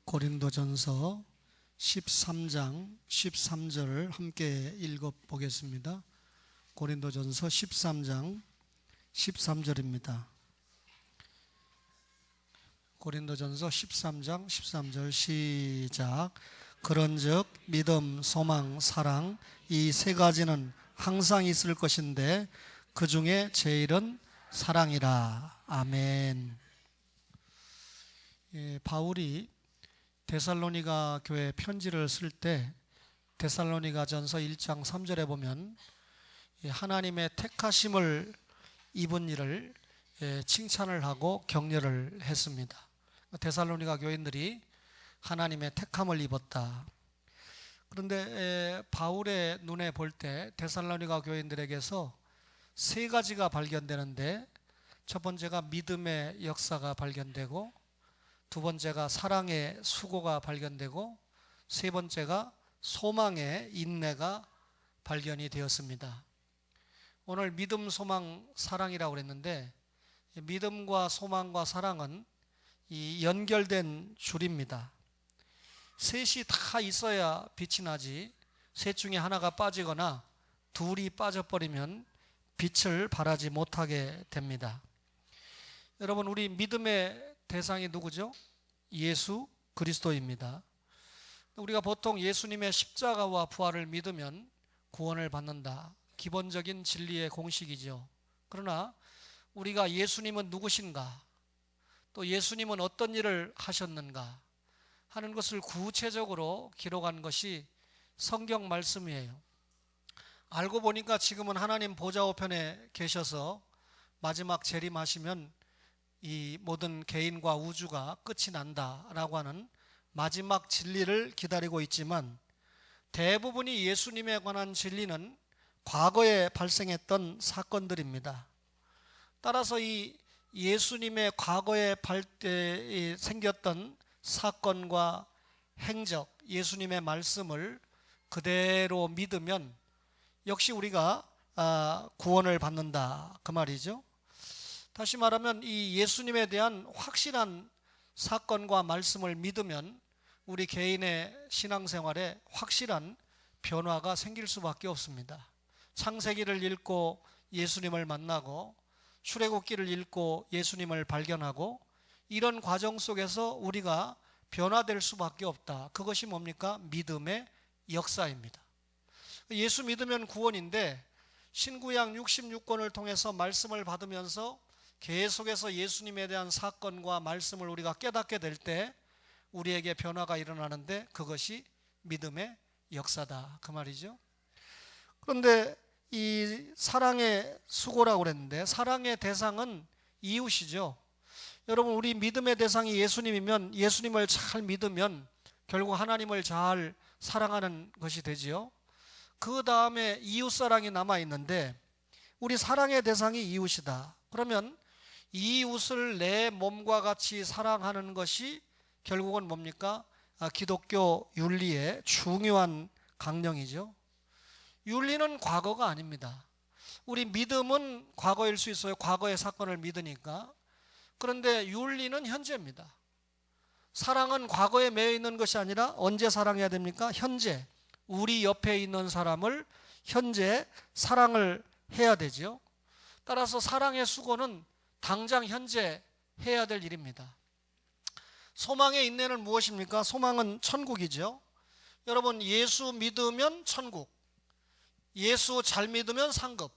고린도전서 13장 13절을 함께 읽어보겠습니다. 고린도전서 13장 13절입니다. 고린도전서 13장 13절 시작. 그런즉 믿음, 소망, 사랑 이 세 가지는 항상 있을 것인데 그 중에 제일은 사랑이라. 아멘. 바울이 데살로니가 교회에 편지를 쓸 때 데살로니가전서 1장 3절에 보면 하나님의 택하심을 입은 일을 칭찬을 하고 격려를 했습니다. 데살로니가 교인들이 하나님의 택함을 입었다. 그런데 바울의 눈에 볼 때 데살로니가 교인들에게서 세 가지가 발견되는데, 첫 번째가 믿음의 역사가 발견되고, 두 번째가 사랑의 수고가 발견되고, 세 번째가 소망의 인내가 발견이 되었습니다. 오늘 믿음, 소망, 사랑이라고 그랬는데, 믿음과 소망과 사랑은 이 연결된 줄입니다. 셋이 다 있어야 빛이 나지, 셋 중에 하나가 빠지거나 둘이 빠져버리면 빛을 발하지 못하게 됩니다. 여러분, 우리 믿음의 대상이 누구죠? 예수 그리스도입니다. 우리가 보통 예수님의 십자가와 부활을 믿으면 구원을 받는다. 기본적인 진리의 공식이죠. 그러나 우리가 예수님은 누구신가, 또 예수님은 어떤 일을 하셨는가 하는 것을 구체적으로 기록한 것이 성경 말씀이에요. 알고 보니까 지금은 하나님 보좌 우편에 계셔서 마지막 재림하시면 이 모든 개인과 우주가 끝이 난다라고 하는 마지막 진리를 기다리고 있지만, 대부분이 예수님에 관한 진리는 과거에 발생했던 사건들입니다. 따라서 이 예수님의 과거에 생겼던 사건과 행적, 예수님의 말씀을 그대로 믿으면 역시 우리가 구원을 받는다, 그 말이죠. 다시 말하면 이 예수님에 대한 확실한 사건과 말씀을 믿으면 우리 개인의 신앙생활에 확실한 변화가 생길 수밖에 없습니다. 창세기를 읽고 예수님을 만나고, 출애굽기를 읽고 예수님을 발견하고, 이런 과정 속에서 우리가 변화될 수밖에 없다. 그것이 뭡니까? 믿음의 역사입니다. 예수 믿으면 구원인데, 신구약 66권을 통해서 말씀을 받으면서 계속해서 예수님에 대한 사건과 말씀을 우리가 깨닫게 될 때 우리에게 변화가 일어나는데, 그것이 믿음의 역사다, 그 말이죠. 그런데 이 사랑의 수고라고 그랬는데, 사랑의 대상은 이웃이죠. 여러분, 우리 믿음의 대상이 예수님이면, 예수님을 잘 믿으면 결국 하나님을 잘 사랑하는 것이 되지요. 그 다음에 이웃사랑이 남아있는데, 우리 사랑의 대상이 이웃이다. 그러면 이웃을 내 몸과 같이 사랑하는 것이 결국은 뭡니까? 기독교 윤리의 중요한 강령이죠. 윤리는 과거가 아닙니다. 우리 믿음은 과거일 수 있어요. 과거의 사건을 믿으니까. 그런데 윤리는 현재입니다. 사랑은 과거에 매여 있는 것이 아니라 언제 사랑해야 됩니까? 현재. 우리 옆에 있는 사람을 현재 사랑을 해야 되죠. 따라서 사랑의 수고는 당장 현재 해야 될 일입니다. 소망의 인내는 무엇입니까? 소망은 천국이죠. 여러분, 예수 믿으면 천국, 예수 잘 믿으면 상급.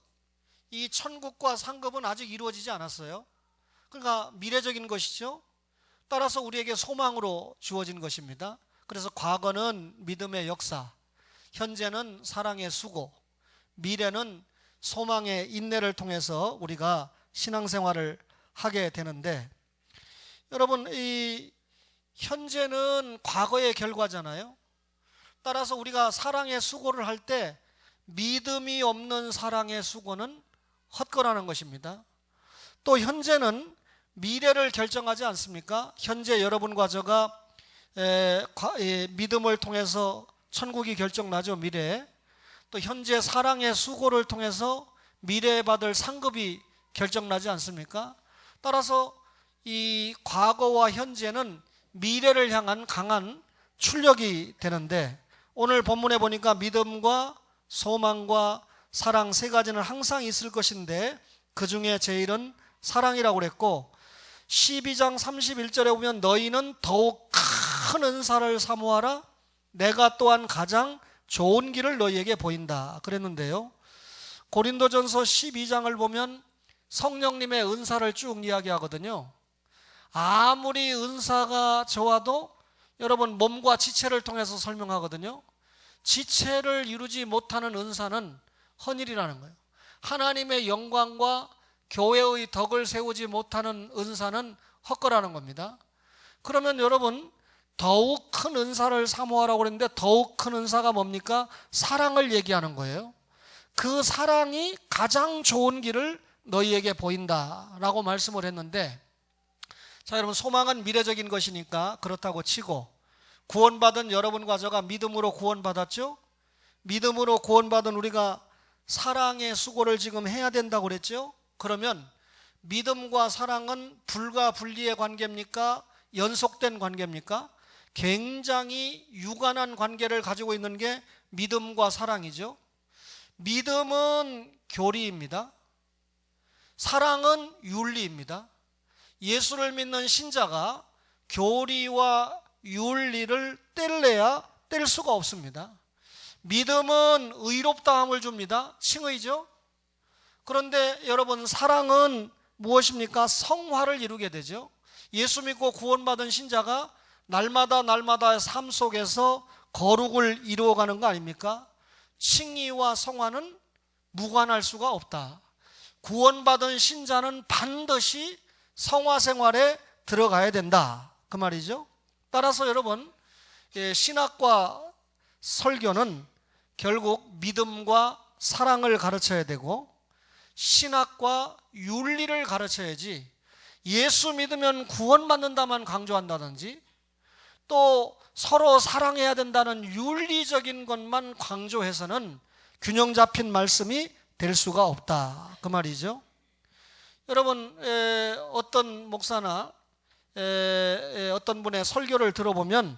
이 천국과 상급은 아직 이루어지지 않았어요. 그러니까 미래적인 것이죠. 따라서 우리에게 소망으로 주어진 것입니다. 그래서 과거는 믿음의 역사, 현재는 사랑의 수고, 미래는 소망의 인내를 통해서 우리가 신앙생활을 하게 되는데, 여러분, 이 현재는 과거의 결과잖아요. 따라서 우리가 사랑의 수고를 할 때 믿음이 없는 사랑의 수고는 헛거라는 것입니다. 또 현재는 미래를 결정하지 않습니까? 현재 여러분과 저가 믿음을 통해서 천국이 결정나죠, 미래에. 또 현재 사랑의 수고를 통해서 미래에 받을 상급이 결정나지 않습니까? 따라서 이 과거와 현재는 미래를 향한 강한 출력이 되는데, 오늘 본문에 보니까 믿음과 소망과 사랑 세 가지는 항상 있을 것인데 그 중에 제일은 사랑이라고 그랬고, 12장 31절에 보면 너희는 더욱 큰 은사를 사모하라, 내가 또한 가장 좋은 길을 너희에게 보인다 그랬는데요, 고린도전서 12장을 보면 성령님의 은사를 쭉 이야기하거든요. 아무리 은사가 좋아도 여러분 몸과 지체를 통해서 설명하거든요. 지체를 이루지 못하는 은사는 헌일이라는 거예요. 하나님의 영광과 교회의 덕을 세우지 못하는 은사는 헛거라는 겁니다. 그러면 여러분, 더욱 큰 은사를 사모하라고 그랬는데 더욱 큰 은사가 뭡니까? 사랑을 얘기하는 거예요. 그 사랑이 가장 좋은 길을 너희에게 보인다라고 말씀을 했는데, 자 여러분, 소망은 미래적인 것이니까 그렇다고 치고, 구원받은 여러분과 저가 믿음으로 구원받았죠? 믿음으로 구원받은 우리가 사랑의 수고를 지금 해야 된다고 그랬죠? 그러면 믿음과 사랑은 불가 분리의 관계입니까? 연속된 관계입니까? 굉장히 유관한 관계를 가지고 있는 게 믿음과 사랑이죠. 믿음은 교리입니다. 사랑은 윤리입니다. 예수를 믿는 신자가 교리와 윤리를 뗄래야 뗄 수가 없습니다. 믿음은 의롭다함을 줍니다. 칭의죠. 그런데 여러분, 사랑은 무엇입니까? 성화를 이루게 되죠. 예수 믿고 구원받은 신자가 날마다의 삶 속에서 거룩을 이루어가는 거 아닙니까? 칭의와 성화는 무관할 수가 없다. 구원받은 신자는 반드시 성화 생활에 들어가야 된다 그 말이죠. 따라서 여러분, 신학과 설교는 결국 믿음과 사랑을 가르쳐야 되고, 신학과 윤리를 가르쳐야지, 예수 믿으면 구원받는다만 강조한다든지 또 서로 사랑해야 된다는 윤리적인 것만 강조해서는 균형 잡힌 말씀이 될 수가 없다 그 말이죠. 여러분, 어떤 목사나 어떤 분의 설교를 들어보면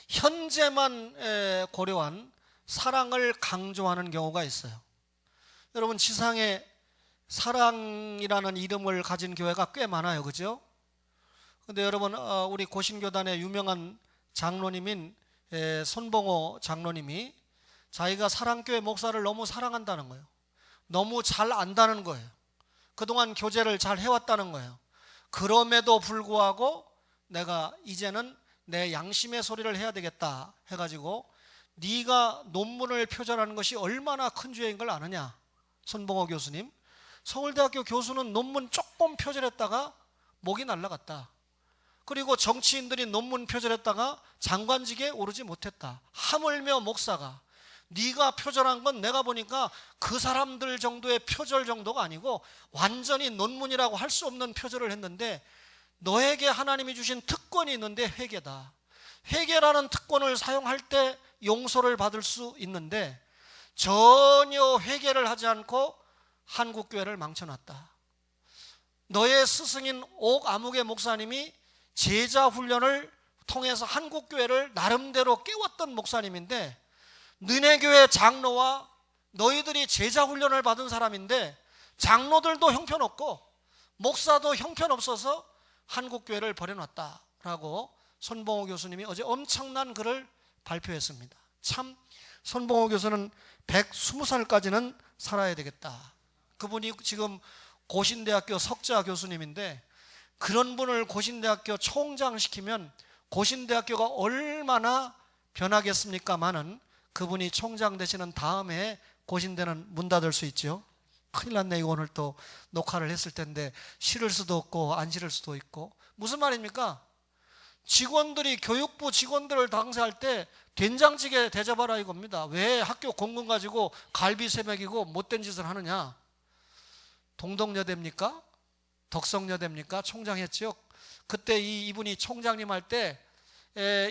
현재만 고려한 사랑을 강조하는 경우가 있어요. 여러분, 지상에 사랑이라는 이름을 가진 교회가 꽤 많아요, 그죠? 근데 여러분, 우리 고신교단의 유명한 장로님인 손봉호 장로님이 자기가 사랑교회 목사를 너무 사랑한다는 거예요. 너무 잘 안다는 거예요. 그동안 교제를 잘 해왔다는 거예요. 그럼에도 불구하고 내가 이제는 내 양심의 소리를 해야 되겠다 해가지고, 네가 논문을 표절하는 것이 얼마나 큰 죄인 걸 아느냐. 손봉호 교수님, 서울대학교 교수는 논문 조금 표절했다가 목이 날라갔다. 그리고 정치인들이 논문 표절했다가 장관직에 오르지 못했다. 하물며 목사가 네가 표절한 건 내가 보니까 그 사람들 정도의 표절 정도가 아니고 완전히 논문이라고 할 수 없는 표절을 했는데, 너에게 하나님이 주신 특권이 있는데 회개다. 회개라는 특권을 사용할 때 용서를 받을 수 있는데 전혀 회개를 하지 않고 한국교회를 망쳐놨다. 너의 스승인 옥아무개 목사님이 제자 훈련을 통해서 한국교회를 나름대로 깨웠던 목사님인데, 너네 교회 장로와 너희들이 제자 훈련을 받은 사람인데 장로들도 형편없고 목사도 형편없어서 한국교회를 버려놨다라고 손봉호 교수님이 어제 엄청난 글을 발표했습니다. 참, 손봉호 교수는 120살까지는 살아야 되겠다. 그분이 지금 고신대학교 석좌 교수님인데, 그런 분을 고신대학교 총장 시키면 고신대학교가 얼마나 변하겠습니까마는, 그분이 총장 되시는 다음에 고신대는 문 닫을 수 있죠. 큰일 났네. 이거 오늘 또 녹화를 했을 텐데 실을 수도 없고 안 실을 수도 있고. 무슨 말입니까? 직원들이, 교육부 직원들을 당사할 때 된장찌개 대접하라 이겁니다. 왜 학교 공금 가지고 갈비 새먹이고 못된 짓을 하느냐. 동덕여대입니까? 덕성여대입니까? 총장 했죠. 그때 이분이 총장님 할 때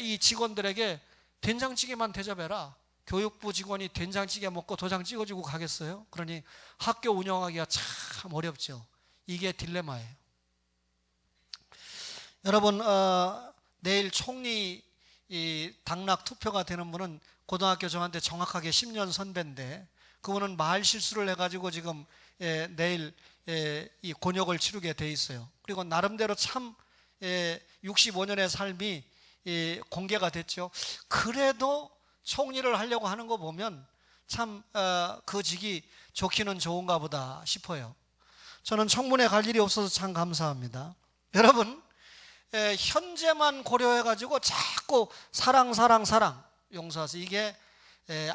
이 직원들에게 된장찌개만 대접해라. 교육부 직원이 된장찌개 먹고 도장 찍어주고 가겠어요? 그러니 학교 운영하기가 참 어렵죠. 이게 딜레마예요. 여러분, 내일 총리 당락 투표가 되는 분은 고등학교 저한테 정확하게 10년 선배인데, 그분은 말 실수를 해가지고 지금 내일 이 곤욕을 치르게 돼 있어요. 그리고 나름대로 참 65년의 삶이 공개가 됐죠. 그래도 총리를 하려고 하는 거 보면 참 그 직이 좋기는 좋은가 보다 싶어요. 저는 청문회 갈 일이 없어서 참 감사합니다. 여러분, 현재만 고려해가지고 자꾸 사랑 용서하세요. 이게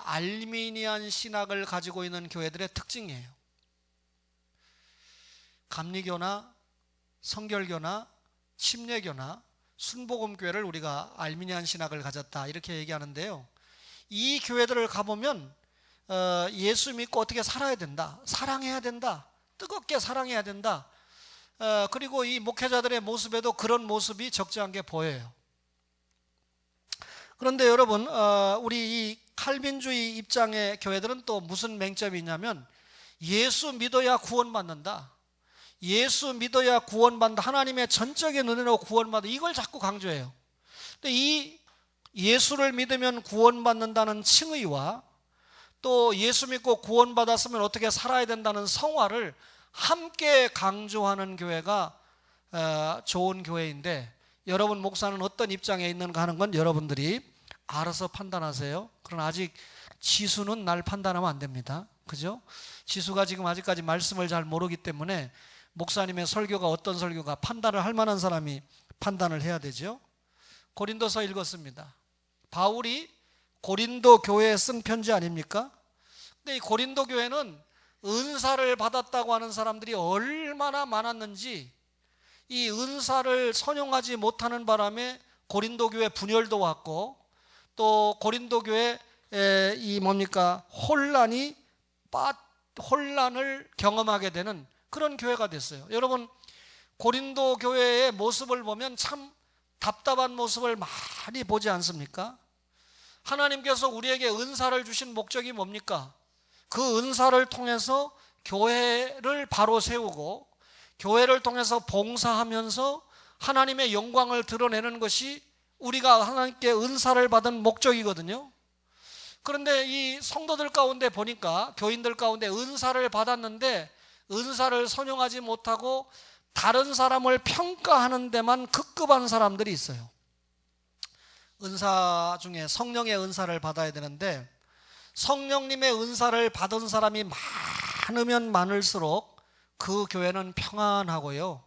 알미니안 신학을 가지고 있는 교회들의 특징이에요. 감리교나 성결교나 침례교나 순복음교회를 우리가 알미니안 신학을 가졌다 이렇게 얘기하는데요, 이 교회들을 가보면 예수 믿고 어떻게 살아야 된다, 사랑해야 된다, 뜨겁게 사랑해야 된다, 그리고 이 목회자들의 모습에도 그런 모습이 적지 않게 보여요. 그런데 여러분, 우리 이 칼빈주의 입장의 교회들은 또 무슨 맹점이 있냐면, 예수 믿어야 구원받는다, 예수 믿어야 구원받는다, 하나님의 전적인 은혜로 구원받는다, 이걸 자꾸 강조해요. 근데 이 예수를 믿으면 구원받는다는 칭의와 또 예수 믿고 구원받았으면 어떻게 살아야 된다는 성화를 함께 강조하는 교회가 좋은 교회인데, 여러분 목사는 어떤 입장에 있는가 하는 건 여러분들이 알아서 판단하세요. 그러나 아직 지수는 날 판단하면 안 됩니다. 그죠? 지수가 지금 아직까지 말씀을 잘 모르기 때문에 목사님의 설교가 어떤 설교가 판단을 할 만한 사람이 판단을 해야 되죠. 고린도서 읽었습니다. 바울이 고린도 교회에 쓴 편지 아닙니까? 근데 이 고린도 교회는 은사를 받았다고 하는 사람들이 얼마나 많았는지, 이 은사를 선용하지 못하는 바람에 고린도 교회 분열도 왔고, 또 고린도 교회 혼란을 경험하게 되는 그런 교회가 됐어요. 여러분, 고린도 교회의 모습을 보면 참 답답한 모습을 많이 보지 않습니까? 하나님께서 우리에게 은사를 주신 목적이 뭡니까? 그 은사를 통해서 교회를 바로 세우고 교회를 통해서 봉사하면서 하나님의 영광을 드러내는 것이 우리가 하나님께 은사를 받은 목적이거든요. 그런데 이 성도들 가운데 보니까, 교인들 가운데 은사를 받았는데 은사를 선용하지 못하고 다른 사람을 평가하는 데만 급급한 사람들이 있어요. 은사 중에 성령의 은사를 받아야 되는데, 성령님의 은사를 받은 사람이 많으면 많을수록 그 교회는 평안하고요,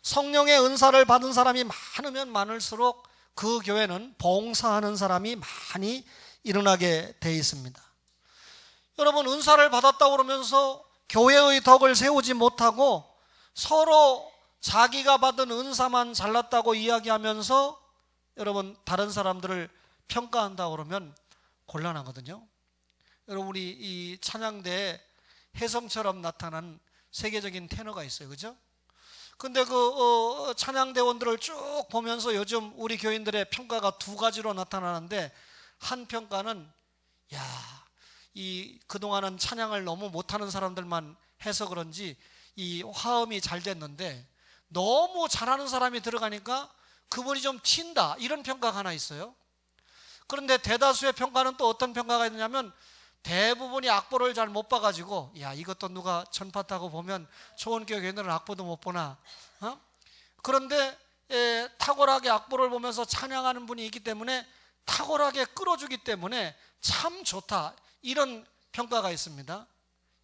성령의 은사를 받은 사람이 많으면 많을수록 그 교회는 봉사하는 사람이 많이 일어나게 돼 있습니다. 여러분, 은사를 받았다고 그러면서 교회의 덕을 세우지 못하고 서로 자기가 받은 은사만 잘났다고 이야기하면서 여러분 다른 사람들을 평가한다고 그러면 곤란하거든요. 여러분, 우리 이 찬양대에 혜성처럼 나타난 세계적인 테너가 있어요. 그죠? 근데 그 찬양대원들을 쭉 보면서 요즘 우리 교인들의 평가가 두 가지로 나타나는데, 한 평가는 그동안은 찬양을 너무 못하는 사람들만 해서 그런지 이 화음이 잘 됐는데 너무 잘하는 사람이 들어가니까 그분이 좀 튄다, 이런 평가가 하나 있어요. 그런데 대다수의 평가는 또 어떤 평가가 있느냐면, 대부분이 악보를 잘 못 봐가지고 이것도 누가 전파 타고 보면 초원교회 교인들은 악보도 못 보나, 그런데 탁월하게 악보를 보면서 찬양하는 분이 있기 때문에 탁월하게 끌어주기 때문에 참 좋다, 이런 평가가 있습니다.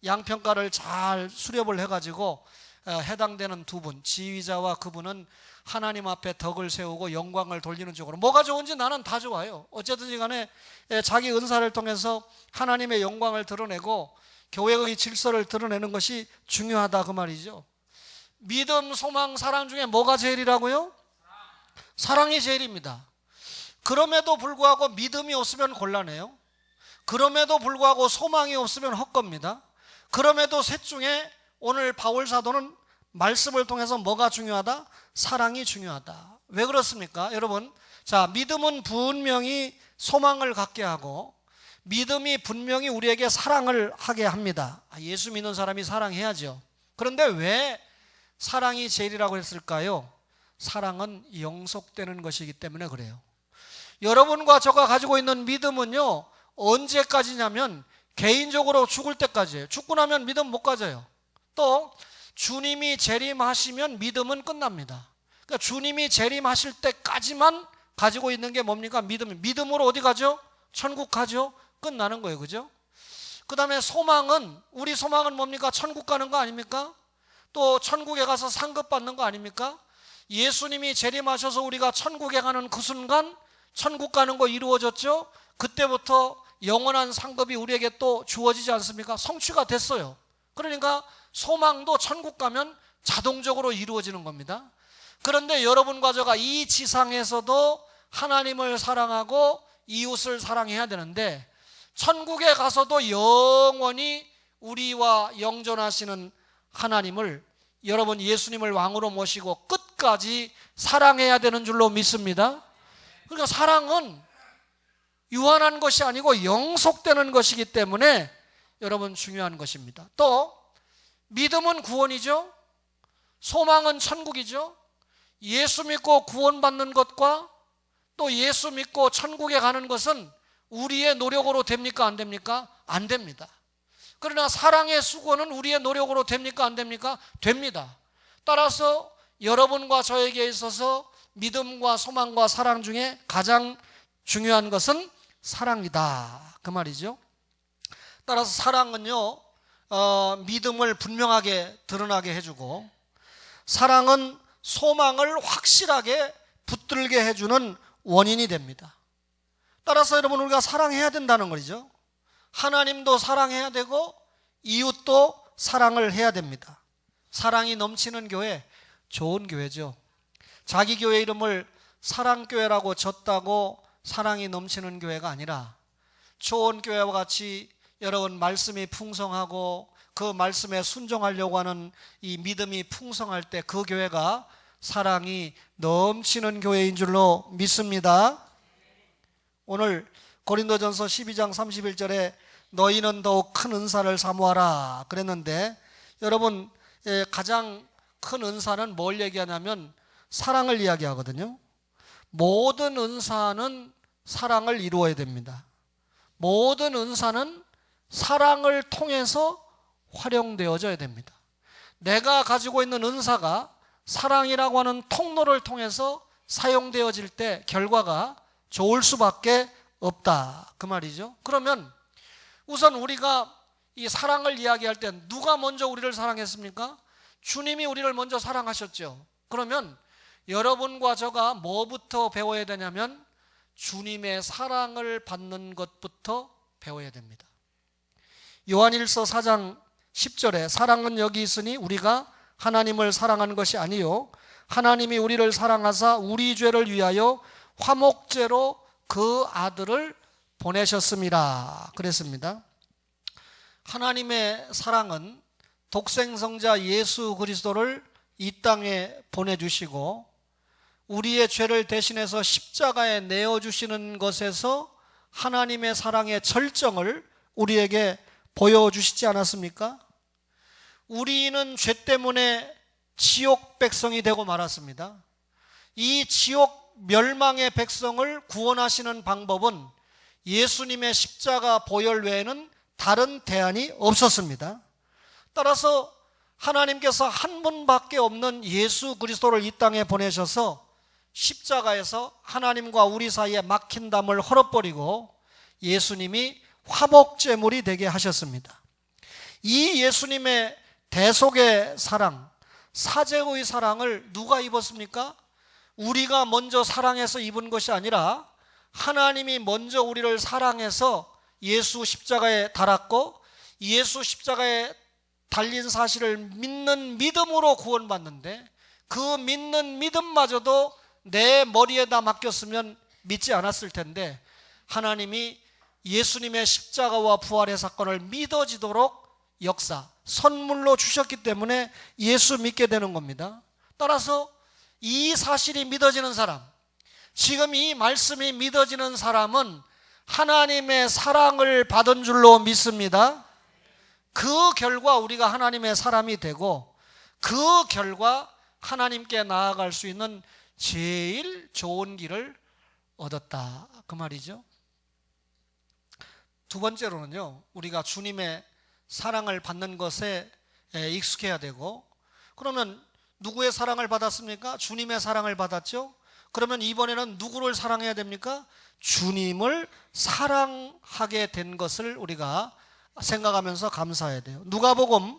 양평가를 잘 수렵을 해가지고 해당되는 두 분, 지휘자와 그분은 하나님 앞에 덕을 세우고 영광을 돌리는 쪽으로, 뭐가 좋은지 나는 다 좋아요. 어쨌든지 간에 자기 은사를 통해서 하나님의 영광을 드러내고 교회의 질서를 드러내는 것이 중요하다, 그 말이죠. 믿음, 소망, 사랑 중에 뭐가 제일이라고요? 사랑이 제일입니다. 그럼에도 불구하고 믿음이 없으면 곤란해요. 그럼에도 불구하고 소망이 없으면 헛겁니다. 그럼에도 셋 중에 오늘 바울 사도는 말씀을 통해서 뭐가 중요하다? 사랑이 중요하다. 왜 그렇습니까? 여러분, 자, 믿음은 분명히 소망을 갖게 하고 믿음이 분명히 우리에게 사랑을 하게 합니다. 예수 믿는 사람이 사랑해야죠. 그런데 왜 사랑이 제일이라고 했을까요? 사랑은 영속되는 것이기 때문에 그래요. 여러분과 저가 가지고 있는 믿음은요, 언제까지냐면 개인적으로 죽을 때까지예요. 죽고 나면 믿음 못 가져요. 또 주님이 재림하시면 믿음은 끝납니다. 그러니까 주님이 재림하실 때까지만 가지고 있는 게 뭡니까? 믿음으로 어디 가죠? 천국 가죠? 끝나는 거예요. 그죠? 그 다음에 소망은, 우리 소망은 뭡니까? 천국 가는 거 아닙니까? 또 천국에 가서 상급 받는 거 아닙니까? 예수님이 재림하셔서 우리가 천국에 가는 그 순간 천국 가는 거 이루어졌죠? 그때부터 영원한 상급이 우리에게 또 주어지지 않습니까? 성취가 됐어요. 그러니까 소망도 천국 가면 자동적으로 이루어지는 겁니다. 그런데 여러분과 저가 이 지상에서도 하나님을 사랑하고 이웃을 사랑해야 되는데, 천국에 가서도 영원히 우리와 영존하시는 하나님을, 여러분 예수님을 왕으로 모시고 끝까지 사랑해야 되는 줄로 믿습니다. 그러니까 사랑은 유한한 것이 아니고 영속되는 것이기 때문에 여러분 중요한 것입니다. 또 믿음은 구원이죠. 소망은 천국이죠. 예수 믿고 구원받는 것과 또 예수 믿고 천국에 가는 것은 우리의 노력으로 됩니까? 안 됩니까? 안 됩니다. 그러나 사랑의 수고는 우리의 노력으로 됩니까? 안 됩니까? 됩니다. 따라서 여러분과 저에게 있어서 믿음과 소망과 사랑 중에 가장 중요한 것은 사랑이다, 그 말이죠. 따라서 사랑은요, 믿음을 분명하게 드러나게 해주고, 사랑은 소망을 확실하게 붙들게 해주는 원인이 됩니다. 따라서 여러분, 우리가 사랑해야 된다는 거죠. 하나님도 사랑해야 되고 이웃도 사랑을 해야 됩니다. 사랑이 넘치는 교회, 좋은 교회죠. 자기 교회 이름을 사랑교회라고 졌다고 사랑이 넘치는 교회가 아니라, 좋은 교회와 같이 여러분 말씀이 풍성하고 그 말씀에 순종하려고 하는 이 믿음이 풍성할 때 그 교회가 사랑이 넘치는 교회인 줄로 믿습니다. 오늘 고린도전서 12장 31절에 너희는 더욱 큰 은사를 사모하라 그랬는데, 여러분 가장 큰 은사는 뭘 얘기하냐면 사랑을 이야기하거든요. 모든 은사는 사랑을 이루어야 됩니다. 모든 은사는 사랑을 통해서 활용되어져야 됩니다. 내가 가지고 있는 은사가 사랑이라고 하는 통로를 통해서 사용되어질 때 결과가 좋을 수밖에 없다, 그 말이죠. 그러면 우선 우리가 이 사랑을 이야기할 때 누가 먼저 우리를 사랑했습니까? 주님이 우리를 먼저 사랑하셨죠. 그러면 여러분과 저가 뭐부터 배워야 되냐면 주님의 사랑을 받는 것부터 배워야 됩니다. 요한일서 4장 10절에 사랑은 여기 있으니 우리가 하나님을 사랑하는 것이 아니요 하나님이 우리를 사랑하사 우리 죄를 위하여 화목제로 그 아들을 보내셨습니다 그랬습니다. 하나님의 사랑은 독생성자 예수 그리스도를 이 땅에 보내주시고 우리의 죄를 대신해서 십자가에 내어주시는 것에서 하나님의 사랑의 절정을 우리에게 보여주시지 않았습니까? 우리는 죄 때문에 지옥 백성이 되고 말았습니다. 이 지옥 멸망의 백성을 구원하시는 방법은 예수님의 십자가 보혈 외에는 다른 대안이 없었습니다. 따라서 하나님께서 한 분밖에 없는 예수 그리스도를 이 땅에 보내셔서 십자가에서 하나님과 우리 사이에 막힌 담을 헐어버리고 예수님이 화목제물이 되게 하셨습니다. 이 예수님의 대속의 사랑, 사죄의 사랑을 누가 입었습니까? 우리가 먼저 사랑해서 입은 것이 아니라 하나님이 먼저 우리를 사랑해서 예수 십자가에 달았고 예수 십자가에 달린 사실을 믿는 믿음으로 구원받는데, 그 믿는 믿음마저도 내 머리에다 맡겼으면 믿지 않았을 텐데 하나님이 예수님의 십자가와 부활의 사건을 믿어지도록 역사, 선물로 주셨기 때문에 예수 믿게 되는 겁니다. 따라서 이 사실이 믿어지는 사람, 지금 이 말씀이 믿어지는 사람은 하나님의 사랑을 받은 줄로 믿습니다. 그 결과 우리가 하나님의 사람이 되고 그 결과 하나님께 나아갈 수 있는 제일 좋은 길을 얻었다, 그 말이죠. 두 번째로는요, 우리가 주님의 사랑을 받는 것에 익숙해야 되고, 그러면 누구의 사랑을 받았습니까? 주님의 사랑을 받았죠. 그러면 이번에는 누구를 사랑해야 됩니까? 주님을 사랑하게 된 것을 우리가 생각하면서 감사해야 돼요. 누가복음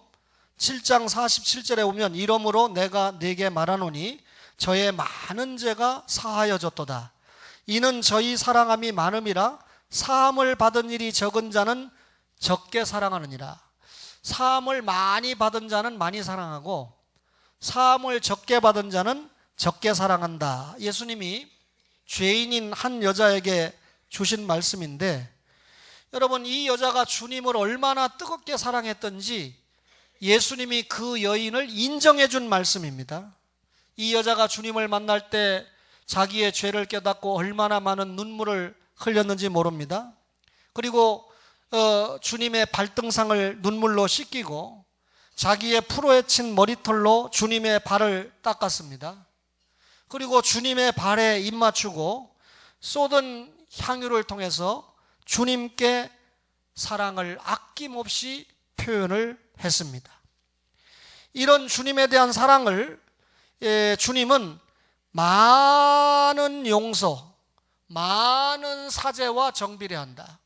7장 47절에 보면 이러므로 내가 네게 말하노니 저의 많은 죄가 사하여졌도다. 이는 저희 사랑함이 많음이라 사함을 받은 일이 적은 자는 적게 사랑하느니라. 사함을 많이 받은 자는 많이 사랑하고 사함을 적게 받은 자는 적게 사랑한다. 예수님이 죄인인 한 여자에게 주신 말씀인데, 여러분, 이 여자가 주님을 얼마나 뜨겁게 사랑했던지 예수님이 그 여인을 인정해 준 말씀입니다. 이 여자가 주님을 만날 때 자기의 죄를 깨닫고 얼마나 많은 눈물을 흘렸는지 모릅니다. 그리고 주님의 발등상을 눈물로 씻기고 자기의 풀에 친 머리털로 주님의 발을 닦았습니다. 그리고 주님의 발에 입 맞추고 쏟은 향유를 통해서 주님께 사랑을 아낌없이 표현을 했습니다. 이런 주님에 대한 사랑을 주님은 많은 용서, 많은 사죄와 정비례 한다.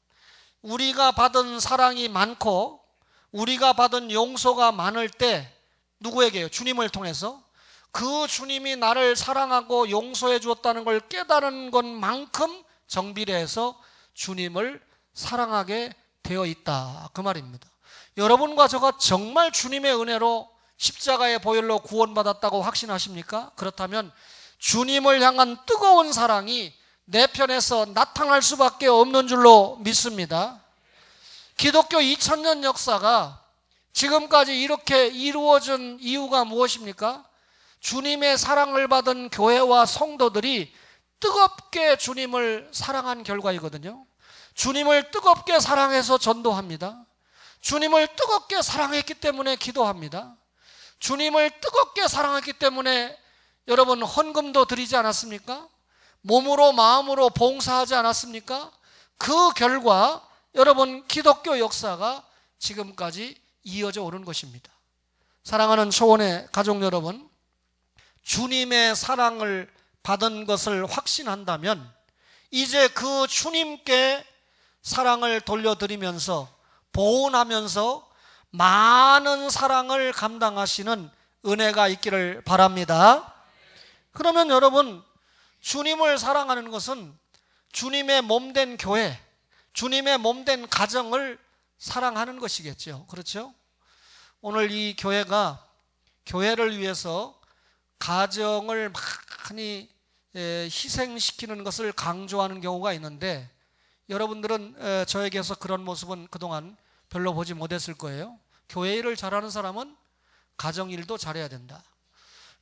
우리가 받은 사랑이 많고 우리가 받은 용서가 많을 때 누구에게요? 주님을 통해서 그 주님이 나를 사랑하고 용서해 주었다는 걸 깨달은 것만큼 정비례해서 주님을 사랑하게 되어 있다, 그 말입니다. 여러분과 저가 정말 주님의 은혜로 십자가의 보혈로 구원받았다고 확신하십니까? 그렇다면 주님을 향한 뜨거운 사랑이 내 편에서 나타날 수밖에 없는 줄로 믿습니다. 기독교 2000년 역사가 지금까지 이렇게 이루어진 이유가 무엇입니까? 주님의 사랑을 받은 교회와 성도들이 뜨겁게 주님을 사랑한 결과이거든요. 주님을 뜨겁게 사랑해서 전도합니다. 주님을 뜨겁게 사랑했기 때문에 기도합니다. 주님을 뜨겁게 사랑했기 때문에 여러분 헌금도 드리지 않았습니까? 몸으로 마음으로 봉사하지 않았습니까? 그 결과 여러분 기독교 역사가 지금까지 이어져 오는 것입니다. 사랑하는 초원의 가족 여러분, 주님의 사랑을 받은 것을 확신한다면 이제 그 주님께 사랑을 돌려드리면서 보온하면서 많은 사랑을 감당하시는 은혜가 있기를 바랍니다. 그러면 여러분, 주님을 사랑하는 것은 주님의 몸된 교회, 주님의 몸된 가정을 사랑하는 것이겠죠. 그렇죠? 오늘 이 교회가 교회를 위해서 가정을 많이 희생시키는 것을 강조하는 경우가 있는데, 여러분들은 저에게서 그런 모습은 그동안 별로 보지 못했을 거예요. 교회 일을 잘하는 사람은 가정 일도 잘해야 된다.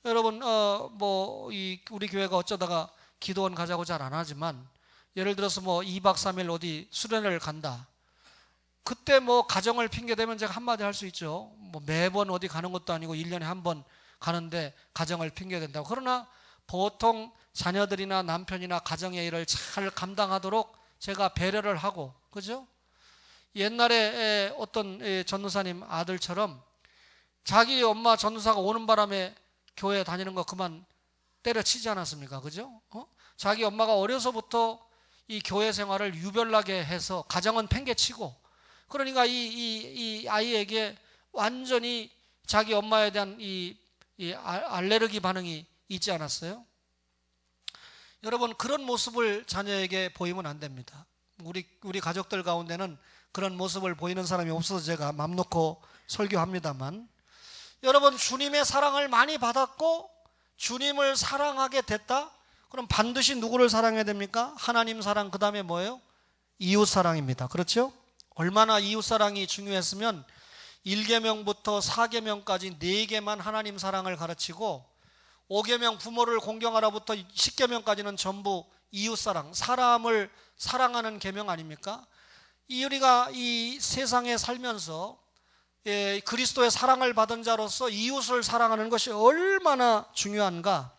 여러분 우리 교회가 어쩌다가 기도원 가자고 잘 안 하지만, 예를 들어서 2박 3일 어디 수련회를 간다. 그때 가정을 핑계 대면 제가 한마디 할 수 있죠. 매번 어디 가는 것도 아니고 1년에 한 번 가는데 가정을 핑계 댄다고. 그러나 보통 자녀들이나 남편이나 가정의 일을 잘 감당하도록 제가 배려를 하고, 그죠? 옛날에 어떤 전도사님 아들처럼 자기 엄마 전도사가 오는 바람에 교회 다니는 거 그만 때려치지 않았습니까? 그죠? 자기 엄마가 어려서부터 이 교회 생활을 유별나게 해서 가정은 팽개치고, 그러니까 이 아이에게 완전히 자기 엄마에 대한 이 알레르기 반응이 있지 않았어요? 여러분, 그런 모습을 자녀에게 보이면 안 됩니다. 우리 가족들 가운데는 그런 모습을 보이는 사람이 없어서 제가 맘 놓고 설교합니다만, 여러분, 주님의 사랑을 많이 받았고 주님을 사랑하게 됐다? 그럼 반드시 누구를 사랑해야 됩니까? 하나님 사랑, 그 다음에 뭐예요? 이웃 사랑입니다. 그렇죠? 얼마나 이웃 사랑이 중요했으면 1계명부터 4계명까지 4개만 하나님 사랑을 가르치고 5계명 부모를 공경하라부터 10계명까지는 전부 이웃 사랑, 사람을 사랑하는 계명 아닙니까? 우리가 이 세상에 살면서 그리스도의 사랑을 받은 자로서 이웃을 사랑하는 것이 얼마나 중요한가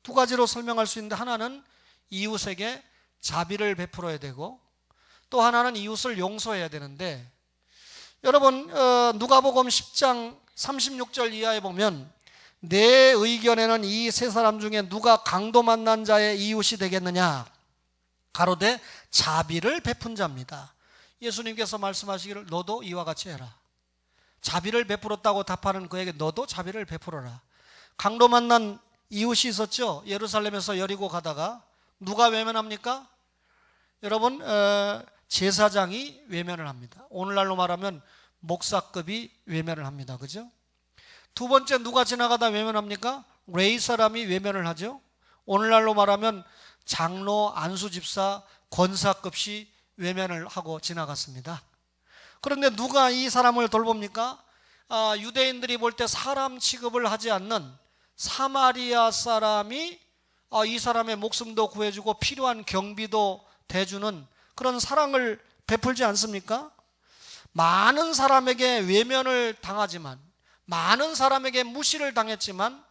두 가지로 설명할 수 있는데, 하나는 이웃에게 자비를 베풀어야 되고 또 하나는 이웃을 용서해야 되는데, 여러분 누가복음 10장 36절 이하에 보면 내 의견에는 이 세 사람 중에 누가 강도 만난 자의 이웃이 되겠느냐, 가로되 자비를 베푼 자입니다. 예수님께서 말씀하시기를 너도 이와 같이 해라. 자비를 베풀었다고 답하는 그에게 너도 자비를 베풀어라. 강도 만난 이웃이 있었죠. 예루살렘에서 여리고 가다가 누가 외면합니까? 여러분 제사장이 외면을 합니다. 오늘날로 말하면 목사급이 외면을 합니다. 그죠? 두 번째 누가 지나가다 외면합니까? 레위 사람이 외면을 하죠. 오늘날로 말하면 장로, 안수집사, 권사급이 외면을 하고 지나갔습니다. 그런데 누가 이 사람을 돌봅니까? 유대인들이 볼 때 사람 취급을 하지 않는 사마리아 사람이 이 사람의 목숨도 구해주고 필요한 경비도 대주는 그런 사랑을 베풀지 않습니까? 많은 사람에게 외면을 당하지만, 많은 사람에게 무시를 당했지만,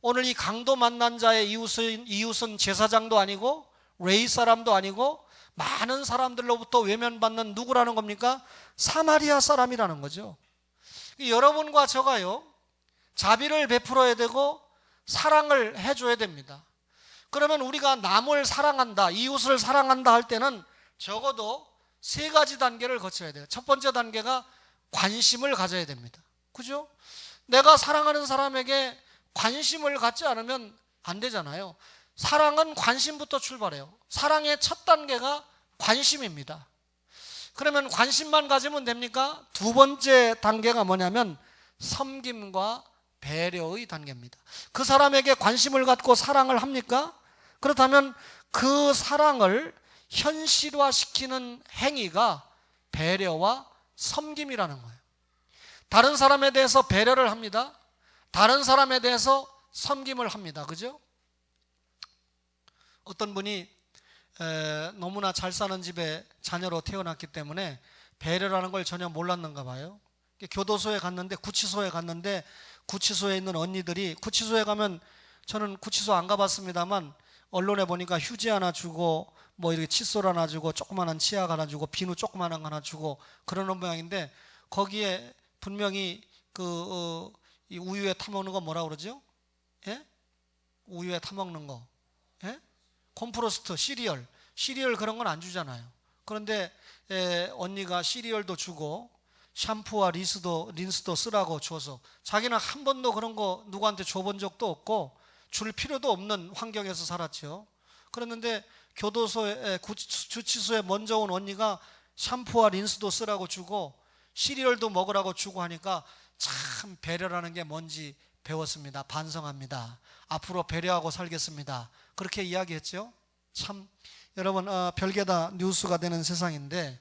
오늘 이 강도 만난 자의 이웃은 제사장도 아니고 레위 사람도 아니고 많은 사람들로부터 외면받는 누구라는 겁니까? 사마리아 사람이라는 거죠. 여러분과 저가요, 자비를 베풀어야 되고 사랑을 해줘야 됩니다. 그러면 우리가 남을 사랑한다, 이웃을 사랑한다 할 때는 적어도 세 가지 단계를 거쳐야 돼요. 첫 번째 단계가 관심을 가져야 됩니다. 그죠? 내가 사랑하는 사람에게 관심을 갖지 않으면 안 되잖아요. 사랑은 관심부터 출발해요. 사랑의 첫 단계가 관심입니다. 그러면 관심만 가지면 됩니까? 두 번째 단계가 뭐냐면 섬김과 배려의 단계입니다. 그 사람에게 관심을 갖고 사랑을 합니까? 그렇다면 그 사랑을 현실화시키는 행위가 배려와 섬김이라는 거예요. 다른 사람에 대해서 배려를 합니다. 다른 사람에 대해서 섬김을 합니다. 그죠? 어떤 분이 너무나 잘 사는 집에 자녀로 태어났기 때문에 배려라는 걸 전혀 몰랐는가 봐요. 교도소에 갔는데, 구치소에 갔는데, 구치소에 있는 언니들이, 구치소에 가면, 저는 구치소 안 가봤습니다만 언론에 보니까 휴지 하나 주고 뭐 이렇게 칫솔 하나 주고 조그마한 치약 하나 주고 비누 조그마한 거 하나 주고 그러는 모양인데, 거기에 분명히 이 우유에 타먹는 거 뭐라 그러죠? 예? 우유에 타먹는 거, 예? 콤프로스트, 시리얼 그런 건 안 주잖아요. 그런데 언니가 시리얼도 주고 샴푸와 린스도 쓰라고 줘서, 자기는 한 번도 그런 거 누구한테 줘본 적도 없고 줄 필요도 없는 환경에서 살았죠. 그랬는데 교도소에, 주치소에 먼저 온 언니가 샴푸와 린스도 쓰라고 주고 시리얼도 먹으라고 주고 하니까 참 배려라는 게 뭔지 배웠습니다. 반성합니다. 앞으로 배려하고 살겠습니다. 그렇게 이야기했죠. 참 여러분, 별게 다 뉴스가 되는 세상인데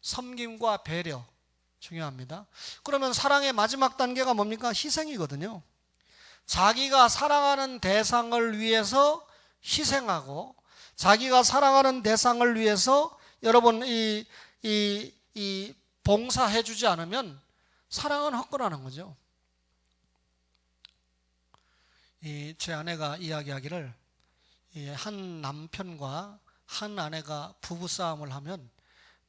섬김과 배려 중요합니다. 그러면 사랑의 마지막 단계가 뭡니까? 희생이거든요. 자기가 사랑하는 대상을 위해서 희생하고, 자기가 사랑하는 대상을 위해서 여러분 이 봉사해 주지 않으면 사랑은 헛거라는 거죠. 제 아내가 이야기하기를, 한 남편과 한 아내가 부부싸움을 하면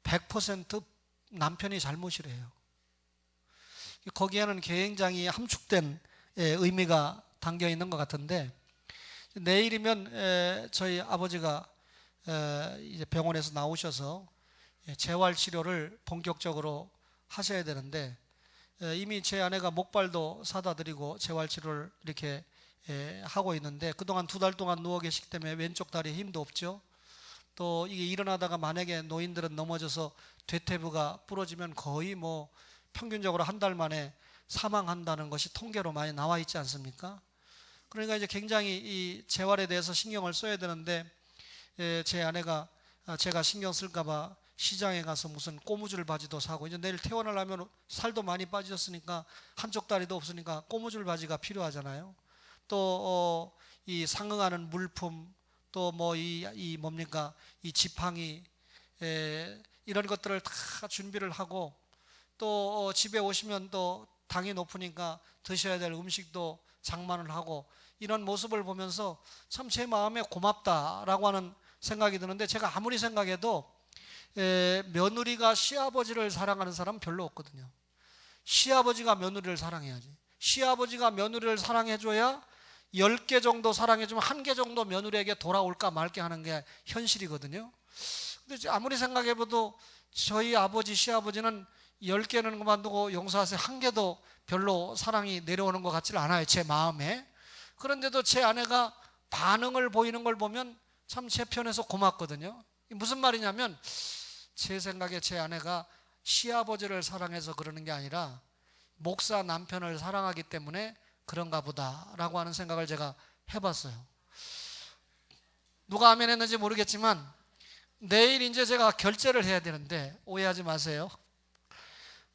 100% 남편이 잘못이래요. 거기에는 굉장히 함축된 의미가 담겨 있는 것 같은데, 내일이면 저희 아버지가 이제 병원에서 나오셔서 재활 치료를 본격적으로 하셔야 되는데, 이미 제 아내가 목발도 사다 드리고 재활 치료를 이렇게 하고 있는데, 그동안 2달 동안 누워 계시기 때문에 왼쪽 다리에 힘도 없죠. 또 이게 일어나다가 만약에 노인들은 넘어져서 대퇴부가 부러지면 거의 뭐 평균적으로 한 달 만에 사망한다는 것이 통계로 많이 나와 있지 않습니까? 그러니까 이제 굉장히 이 재활에 대해서 신경을 써야 되는데, 제 아내가 제가 신경 쓸까봐 시장에 가서 무슨 꼬무줄 바지도 사고, 이제 내일 퇴원하려면 살도 많이 빠졌으니까 한쪽 다리도 없으니까 꼬무줄 바지가 필요하잖아요. 또 이 상응하는 물품, 또 뭐 이 뭡니까, 이 지팡이, 이런 것들을 다 준비를 하고 또 집에 오시면 또 당이 높으니까 드셔야 될 음식도 장만을 하고 이런 모습을 보면서 참 제 마음에 고맙다라고 하는 생각이 드는데, 제가 아무리 생각해도 며느리가 시아버지를 사랑하는 사람은 별로 없거든요. 시아버지가 며느리를 사랑해야지. 시아버지가 며느리를 사랑해줘야 10개 정도 사랑해주면 1개 정도 며느리에게 돌아올까 말까 하는 게 현실이거든요. 근데 아무리 생각해봐도 저희 아버지, 시아버지는 10개는 그만두고 용서하세요, 1개도 별로 사랑이 내려오는 것 같지는 않아요, 제 마음에. 그런데도 제 아내가 반응을 보이는 걸 보면 참 제 편에서 고맙거든요. 무슨 말이냐면, 제 생각에 제 아내가 시아버지를 사랑해서 그러는 게 아니라 목사 남편을 사랑하기 때문에 그런가 보다라고 하는 생각을 제가 해봤어요. 누가 아멘 했는지 모르겠지만 내일 이제 제가 결제를 해야 되는데 오해하지 마세요.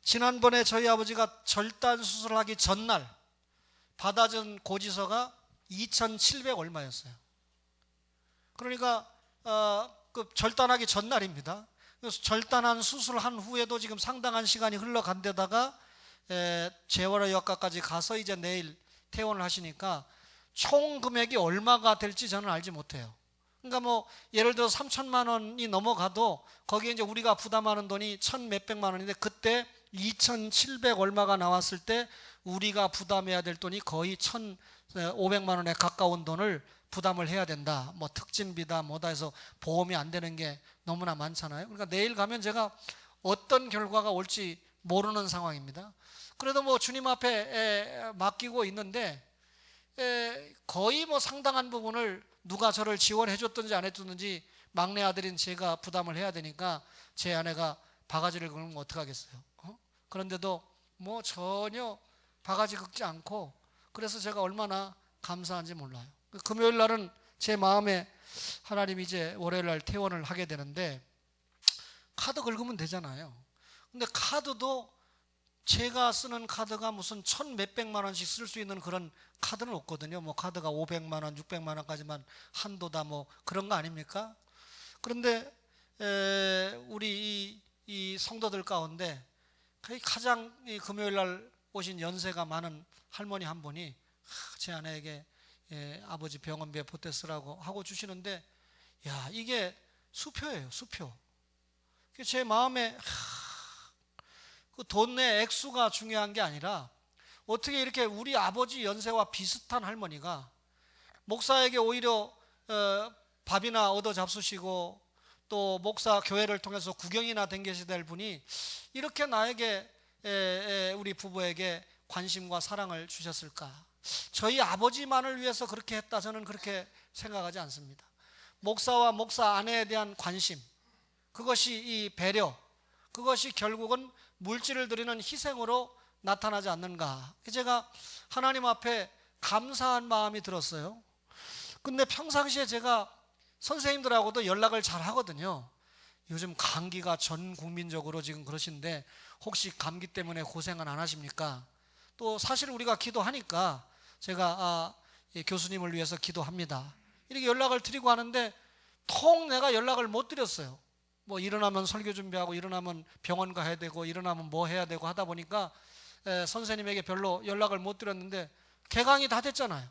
지난번에 저희 아버지가 절단 수술하기 전날 받아준 고지서가 2,700 얼마였어요. 그러니까 그 절단하기 전날입니다. 그래서 절단한 수술한 후에도 지금 상당한 시간이 흘러간 데다가 재활의학과까지 가서 이제 내일 퇴원을 하시니까 총 금액이 얼마가 될지 저는 알지 못해요. 그러니까 뭐 예를 들어 3천만 원이 넘어가도 거기에 이제 우리가 부담하는 돈이 1,000 몇백만 원인데, 그때 2,700 얼마가 나왔을 때 우리가 부담해야 될 돈이 거의 1,500만 원에 가까운 돈을 부담을 해야 된다. 뭐 특진비다 뭐다 해서 보험이 안 되는 게 너무나 많잖아요. 그러니까 내일 가면 제가 어떤 결과가 올지 모르는 상황입니다. 그래도 뭐 주님 앞에 맡기고 있는데 거의 뭐 상당한 부분을 누가 저를 지원해 줬든지 안 해줬든지 막내 아들인 제가 부담을 해야 되니까 제 아내가 바가지를 긁으면 어떡하겠어요. 그런데도 뭐 전혀 바가지 긁지 않고, 그래서 제가 얼마나 감사한지 몰라요. 금요일 날은 제 마음에 하나님 이제 월요일 날 퇴원을 하게 되는데 카드 긁으면 되잖아요. 근데 카드도 제가 쓰는 카드가 무슨 1,000 몇백만 원씩 쓸 수 있는 그런 카드는 없거든요. 뭐 카드가 500만 원, 600만 원까지만 한도다 뭐 그런 거 아닙니까? 그런데 우리 이 성도들 가운데 가장 금요일 날 오신 연세가 많은 할머니 한 분이 제 아내에게 아버지 병원비에 보태 쓰라고 하고 주시는데, 야, 이게 수표예요, 수표. 제 마음에 그 돈의 액수가 중요한 게 아니라 어떻게 이렇게 우리 아버지 연세와 비슷한 할머니가 목사에게 오히려 밥이나 얻어 잡수시고 또 목사 교회를 통해서 구경이나 댕기셔야 될 분이 이렇게 나에게 우리 부부에게 관심과 사랑을 주셨을까? 저희 아버지만을 위해서 그렇게 했다, 저는 그렇게 생각하지 않습니다. 목사와 목사 아내에 대한 관심, 그것이 이 배려, 그것이 결국은 물질을 드리는 희생으로 나타나지 않는가. 제가 하나님 앞에 감사한 마음이 들었어요. 근데 평상시에 제가 선생님들하고도 연락을 잘 하거든요. 요즘 감기가 전 국민적으로 지금 그러신데 혹시 감기 때문에 고생은 안 하십니까? 또 사실 우리가 기도하니까 제가 교수님을 위해서 기도합니다, 이렇게 연락을 드리고 하는데 통 내가 연락을 못 드렸어요. 뭐 일어나면 설교 준비하고 일어나면 병원 가야 되고 일어나면 뭐 해야 되고 하다 보니까 선생님에게 별로 연락을 못 드렸는데 개강이 다 됐잖아요.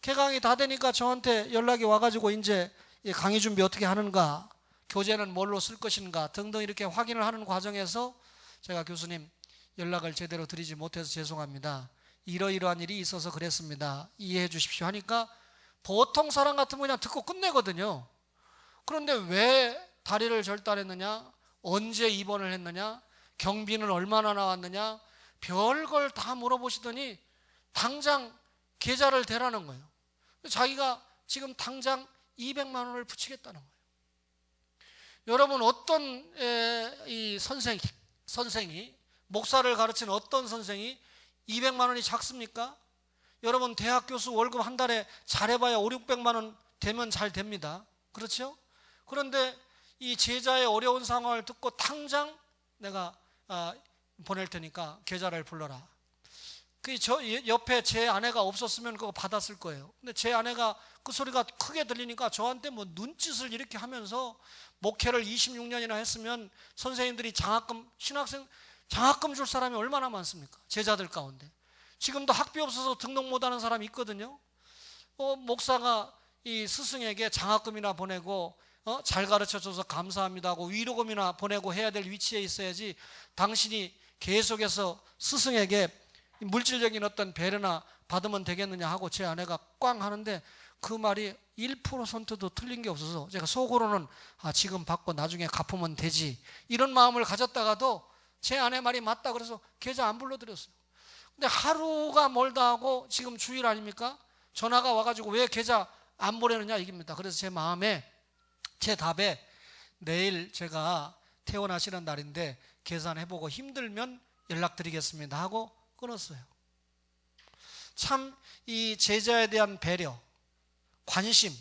개강이 다 되니까 저한테 연락이 와가지고 이제 강의 준비 어떻게 하는가, 교재는 뭘로 쓸 것인가 등등 이렇게 확인을 하는 과정에서 제가 교수님 연락을 제대로 드리지 못해서 죄송합니다, 이러이러한 일이 있어서 그랬습니다, 이해해 주십시오 하니까 보통 사람 같으면 그냥 듣고 끝내거든요. 그런데 왜 다리를 절단했느냐, 언제 입원을 했느냐, 경비는 얼마나 나왔느냐, 별걸 다 물어보시더니 당장 계좌를 대라는 거예요. 자기가 지금 당장 200만 원을 붙이겠다는 거예요. 여러분, 어떤 이 선생이 목사를 가르치는 어떤 선생이 200만 원이 작습니까? 여러분, 대학 교수 월급 한 달에 잘해봐야 5, 600만 원 되면 잘 됩니다. 그렇죠? 그런데 이 제자의 어려운 상황을 듣고 당장 내가 보낼 테니까 계좌를 불러라. 저 옆에 제 아내가 없었으면 그거 받았을 거예요. 근데 제 아내가 그 소리가 크게 들리니까 저한테 뭐 눈짓을 이렇게 하면서, 목회를 26년이나 했으면 선생님들이 장학금, 신학생 장학금 줄 사람이 얼마나 많습니까? 제자들 가운데. 지금도 학비 없어서 등록 못하는 사람이 있거든요. 목사가 이 스승에게 장학금이나 보내고 잘 가르쳐줘서 감사합니다 하고 위로금이나 보내고 해야 될 위치에 있어야지, 당신이 계속해서 스승에게 물질적인 어떤 배려나 받으면 되겠느냐 하고 제 아내가 꽝 하는데, 그 말이 1%도 틀린 게 없어서 제가 속으로는 지금 받고 나중에 갚으면 되지, 이런 마음을 가졌다가도 제 아내 말이 맞다 그래서 계좌 안 불러드렸어요. 근데 하루가 멀다 하고 지금 주일 아닙니까? 전화가 와가지고 왜 계좌 안 보내느냐 이깁니다. 그래서 제 마음에, 제 답에, 내일 제가 퇴원하시는 날인데 계산해보고 힘들면 연락드리겠습니다 하고 끊었어요. 참 이 제자에 대한 배려, 관심,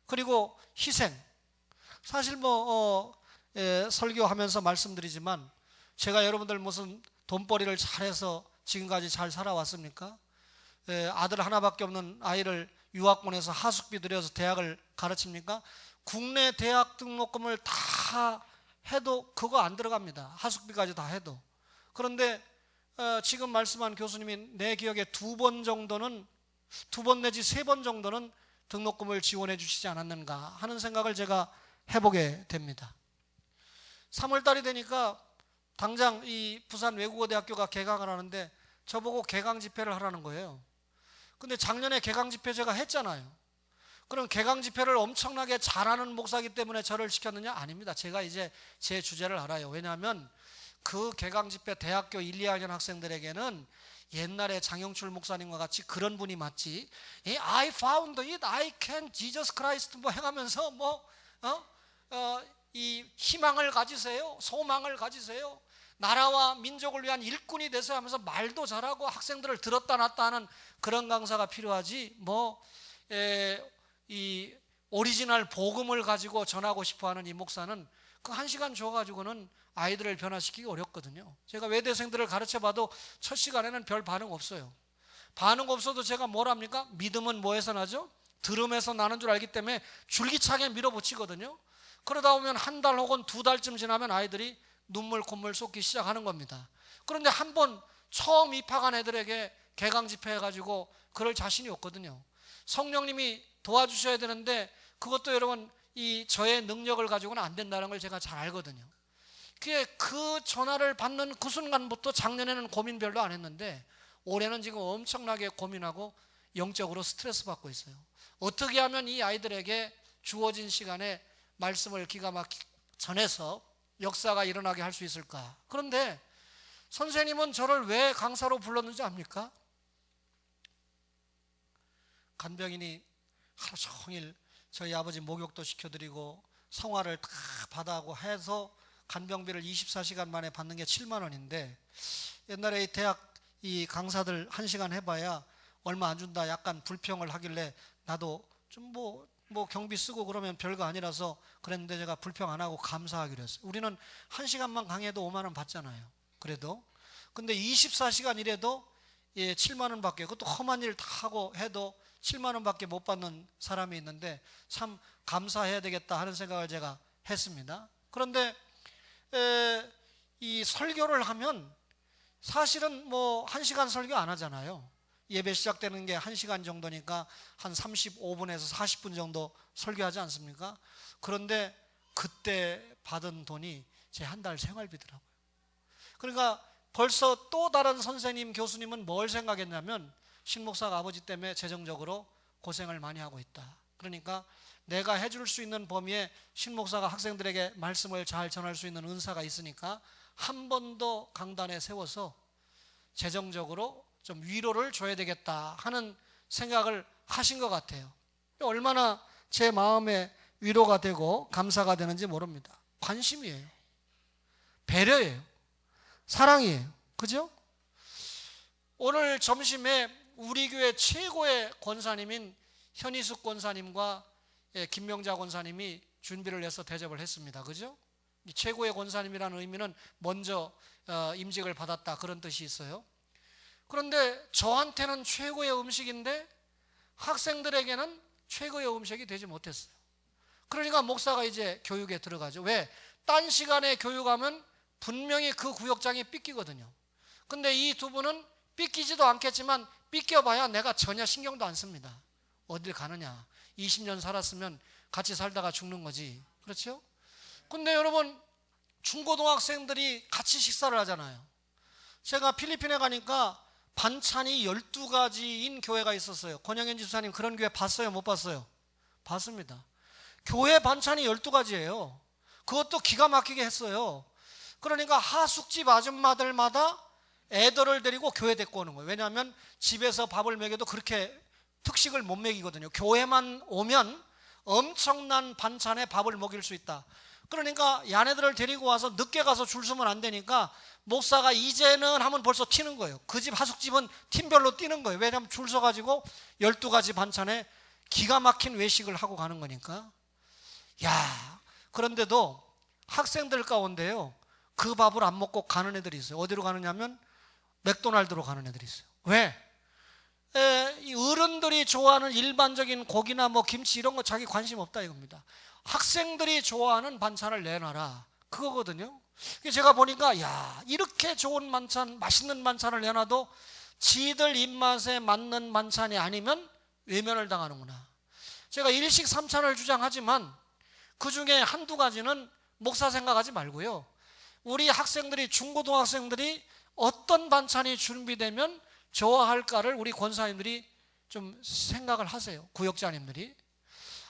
그리고 희생. 사실 설교하면서 말씀드리지만, 제가 여러분들 무슨 돈벌이를 잘해서 지금까지 잘 살아왔습니까? 아들 하나밖에 없는 아이를 유학 보내서 하숙비 들여서 대학을 가르칩니까? 국내 대학 등록금을 다 해도 그거 안 들어갑니다. 하숙비까지 다 해도. 그런데 지금 말씀한 교수님이 내 기억에 2번 내지 3번 정도는 등록금을 지원해 주시지 않았는가 하는 생각을 제가 해보게 됩니다. 3월달이 되니까 당장 이 부산 외국어대학교가 개강을 하는데 저보고 개강 집회를 하라는 거예요. 근데 작년에 개강 집회 제가 했잖아요. 그럼 개강 집회를 엄청나게 잘하는 목사이기 때문에 저를 시켰느냐? 아닙니다. 제가 이제 제 주제를 알아요. 왜냐하면 그 개강 집회 대학교 1, 2학년 학생들에게는 옛날에 장영출 목사님과 같이 그런 분이 맞지, I found it, I can, Jesus Christ 해가면서 이 희망을 가지세요, 소망을 가지세요, 나라와 민족을 위한 일꾼이 되세요 하면서 말도 잘하고 학생들을 들었다 놨다 하는 그런 강사가 필요하지, 이 오리지널 복음을 가지고 전하고 싶어하는 이 목사는 그 1시간 줘가지고는 아이들을 변화시키기 어렵거든요. 제가 외대생들을 가르쳐봐도 첫 시간에는 별 반응 없어요. 반응 없어도 제가 뭘 합니까? 믿음은 뭐에서 나죠? 들음에서 나는 줄 알기 때문에 줄기차게 밀어붙이거든요. 그러다 보면 1달 혹은 2달쯤 지나면 아이들이 눈물 콧물 쏟기 시작하는 겁니다. 그런데 한번 처음 입학한 애들에게 개강 집회 해가지고 그럴 자신이 없거든요. 성령님이 도와주셔야 되는데 그것도 여러분 저의 능력을 가지고는 안 된다는 걸 제가 잘 알거든요. 그 전화를 받는 그 순간부터 작년에는 고민 별로 안 했는데 올해는 지금 엄청나게 고민하고 영적으로 스트레스 받고 있어요. 어떻게 하면 이 아이들에게 주어진 시간에 말씀을 기가 막히게 전해서 역사가 일어나게 할 수 있을까? 그런데 선생님은 저를 왜 강사로 불렀는지 압니까? 간병인이 하루 종일 저희 아버지 목욕도 시켜드리고 성화를 다 받아하고 해서 간병비를 24시간 만에 받는 게 7만 원인데, 옛날에 이 대학 이 강사들 1시간 해봐야 얼마 안 준다 약간 불평을 하길래 나도 좀 경비 쓰고 그러면 별거 아니라서 그랬는데 제가 불평 안 하고 감사하기로 했어요. 우리는 1시간만 강의해도 5만 원 받잖아요. 그래도. 근데 24시간 일해도 7만 원 밖에, 그것도 험한 일 다 하고 해도 7만 원 밖에 못 받는 사람이 있는데 참 감사해야 되겠다 하는 생각을 제가 했습니다. 그런데 이 설교를 하면 사실은 1시간 설교 안 하잖아요. 예배 시작되는 게 1시간 정도니까 한 35분에서 40분 정도 설교하지 않습니까? 그런데 그때 받은 돈이 제 한 달 생활비더라고요. 그러니까 벌써 또 다른 선생님, 교수님은 뭘 생각했냐면 신목사가 아버지 때문에 재정적으로 고생을 많이 하고 있다. 그러니까 내가 해줄 수 있는 범위에 신목사가 학생들에게 말씀을 잘 전할 수 있는 은사가 있으니까 한 번 더 강단에 세워서 재정적으로 좀 위로를 줘야 되겠다 하는 생각을 하신 것 같아요. 얼마나 제 마음에 위로가 되고 감사가 되는지 모릅니다. 관심이에요. 배려예요. 사랑이에요. 그죠? 오늘 점심에 우리 교회 최고의 권사님인 현희숙 권사님과 김명자 권사님이 준비를 해서 대접을 했습니다. 그죠? 이 최고의 권사님이라는 의미는 먼저 임직을 받았다 그런 뜻이 있어요. 그런데 저한테는 최고의 음식인데 학생들에게는 최고의 음식이 되지 못했어요. 그러니까 목사가 이제 교육에 들어가죠. 왜? 딴 시간에 교육하면 분명히 그 구역장이 삐끼거든요. 근데 이 두 분은 삐끼지도 않겠지만 삐껴봐야 내가 전혀 신경도 안 씁니다. 어딜 가느냐. 20년 살았으면 같이 살다가 죽는 거지. 그렇죠? 근데 여러분, 중고등학생들이 같이 식사를 하잖아요. 제가 필리핀에 가니까 반찬이 12가지인 교회가 있었어요. 권영현 집사님 그런 교회 봤어요? 못 봤어요? 봤습니다. 교회 반찬이 12가지예요. 그것도 기가 막히게 했어요. 그러니까 하숙집 아줌마들마다 애들을 데리고 교회 데리고 오는 거예요. 왜냐하면 집에서 밥을 먹여도 그렇게 특식을 못 먹이거든요. 교회만 오면 엄청난 반찬에 밥을 먹일 수 있다. 그러니까 야네들을 데리고 와서 늦게 가서 줄 서면 안 되니까 목사가 이제는 하면 벌써 튀는 거예요. 그 집 하숙집은 팀별로 뛰는 거예요. 왜냐하면 줄 서가지고 12가지 반찬에 기가 막힌 외식을 하고 가는 거니까. 야, 그런데도 학생들 가운데요, 그 밥을 안 먹고 가는 애들이 있어요. 어디로 가느냐면 맥도날드로 가는 애들이 있어요. 왜? 이 어른들이 좋아하는 일반적인 고기나 뭐 김치 이런 거 자기 관심 없다 이겁니다. 학생들이 좋아하는 반찬을 내놔라, 그거거든요. 제가 보니까 야, 이렇게 좋은 반찬, 맛있는 반찬을 내놔도 지들 입맛에 맞는 반찬이 아니면 외면을 당하는구나. 제가 일식 3찬을 주장하지만 그 중에 한두 가지는 목사 생각하지 말고요, 우리 학생들이, 중고등학생들이 어떤 반찬이 준비되면 좋아할까를 우리 권사님들이 좀 생각을 하세요. 구역장님들이.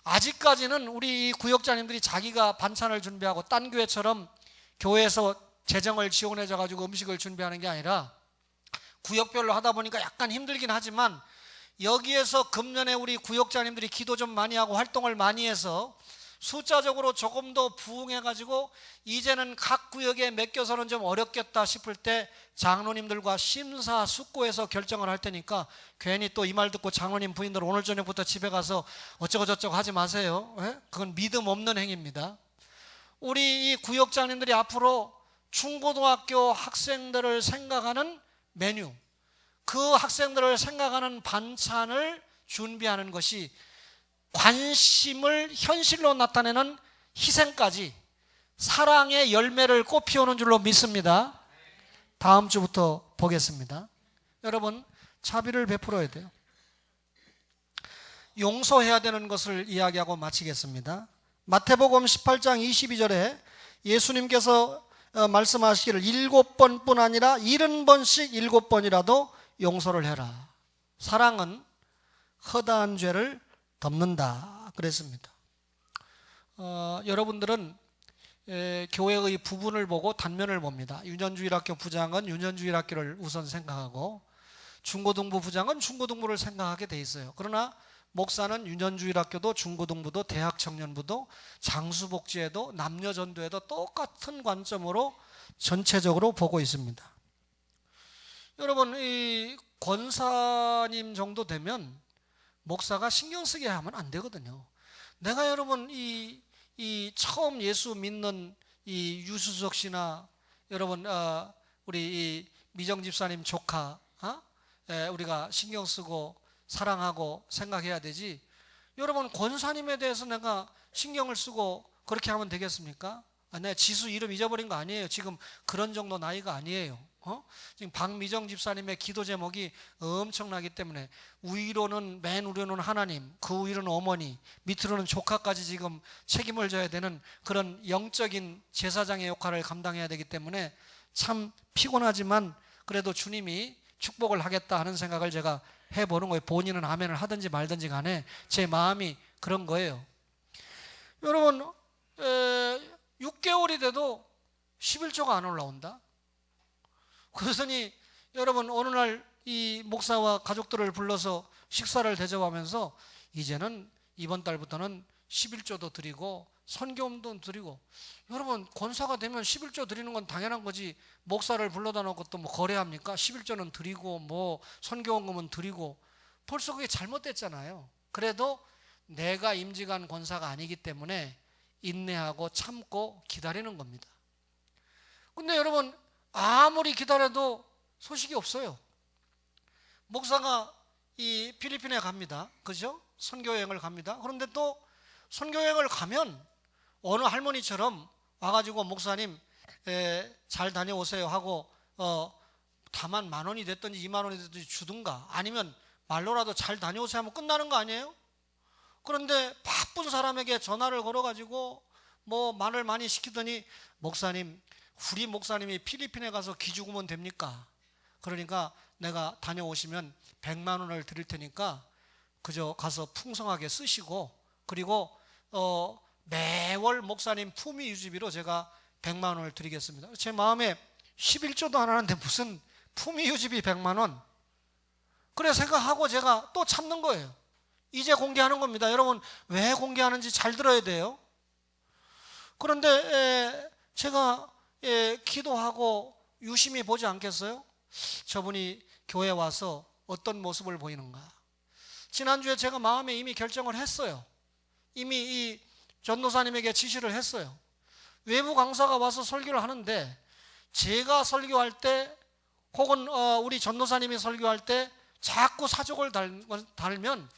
아직까지는 우리 구역장님들이 자기가 반찬을 준비하고 딴 교회처럼 교회에서 재정을 지원해줘 가지고 음식을 준비하는 게 아니라 구역별로 하다 보니까 약간 힘들긴 하지만 여기에서 금년에 우리 구역장님들이 기도 좀 많이 하고 활동을 많이 해서 숫자적으로 조금 더 부흥해가지고 이제는 각 구역에 맡겨서는 좀 어렵겠다 싶을 때 장로님들과 심사숙고해서 결정을 할 테니까 괜히 또 이 말 듣고 장로님 부인들 오늘 저녁부터 집에 가서 어쩌고저쩌고 하지 마세요. 그건 믿음 없는 행위입니다. 우리 이 구역장님들이 앞으로 중고등학교 학생들을 생각하는 메뉴, 그 학생들을 생각하는 반찬을 준비하는 것이 관심을 현실로 나타내는 희생까지 사랑의 열매를 꽃 피우는 줄로 믿습니다. 다음 주부터 보겠습니다. 여러분, 자비를 베풀어야 돼요. 용서해야 되는 것을 이야기하고 마치겠습니다. 마태복음 18장 22절에 예수님께서 말씀하시기를 7번뿐 아니라 70번씩 7번이라도 용서를 해라. 사랑은 허다한 죄를 덮는다 그랬습니다. 여러분들은 교회의 부분을 보고 단면을 봅니다. 유년주일학교 부장은 유년주일학교를 우선 생각하고 중고등부 부장은 중고등부를 생각하게 돼 있어요. 그러나 목사는 유년주일학교도 중고등부도 대학청년부도 장수복지에도 남녀전도에도 똑같은 관점으로 전체적으로 보고 있습니다. 여러분, 이 권사님 정도 되면 목사가 신경 쓰게 하면 안 되거든요. 내가 여러분 이 처음 예수 믿는 이 유수석 씨나 여러분 우리 이 미정 집사님 조카 우리가 신경 쓰고 사랑하고 생각해야 되지. 여러분 권사님에 대해서 내가 신경을 쓰고 그렇게 하면 되겠습니까? 내가 지수 이름 잊어버린 거 아니에요. 지금 그런 정도 나이가 아니에요. 지금 박미정 집사님의 기도 제목이 엄청나기 때문에 위로는, 맨 위로는 하나님, 그 위로는 어머니, 밑으로는 조카까지 지금 책임을 져야 되는 그런 영적인 제사장의 역할을 감당해야 되기 때문에 참 피곤하지만 그래도 주님이 축복을 하겠다 하는 생각을 제가 해보는 거예요. 본인은 아멘을 하든지 말든지 간에 제 마음이 그런 거예요. 여러분 6개월이 돼도 11조가 안 올라온다? 그러더니 여러분 어느 날 이 목사와 가족들을 불러서 식사를 대접하면서 이제는 이번 달부터는 11조도 드리고 선교음도 드리고. 여러분 권사가 되면 11조 드리는 건 당연한 거지. 목사를 불러다 놓고 또 뭐 거래합니까? 11조는 드리고 뭐 선교원금은 드리고. 벌써 그게 잘못됐잖아요. 그래도 내가 임직한 권사가 아니기 때문에 인내하고 참고 기다리는 겁니다. 근데 여러분 아무리 기다려도 소식이 없어요. 목사가 이 필리핀에 갑니다. 그죠? 선교여행을 갑니다. 그런데 또 선교여행을 가면 어느 할머니처럼 와가지고 목사님 잘 다녀오세요 하고 다만 10,000원이 됐든지 20,000원이 됐든지 주든가, 아니면 말로라도 잘 다녀오세요 하면 끝나는 거 아니에요? 그런데 바쁜 사람에게 전화를 걸어가지고 뭐 말을 많이 시키더니, 목사님, 우리 목사님이 필리핀에 가서 기죽으면 됩니까? 그러니까 내가 다녀오시면 100만 원을 드릴 테니까 그저 가서 풍성하게 쓰시고, 그리고 매월 목사님 품위 유지비로 제가 100만 원을 드리겠습니다. 제 마음에 11조도 안 하는데 무슨 품위 유지비 100만 원? 그래 생각하고 제가 또 참는 거예요. 이제 공개하는 겁니다. 여러분, 왜 공개하는지 잘 들어야 돼요. 그런데 제가 기도하고 유심히 보지 않겠어요? 저분이 교회 와서 어떤 모습을 보이는가. 지난주에 제가 마음에 이미 결정을 했어요. 이미 이 전도사님에게 지시를 했어요. 외부 강사가 와서 설교를 하는데, 제가 설교할 때 혹은 우리 전도사님이 설교할 때 자꾸 사족을 달면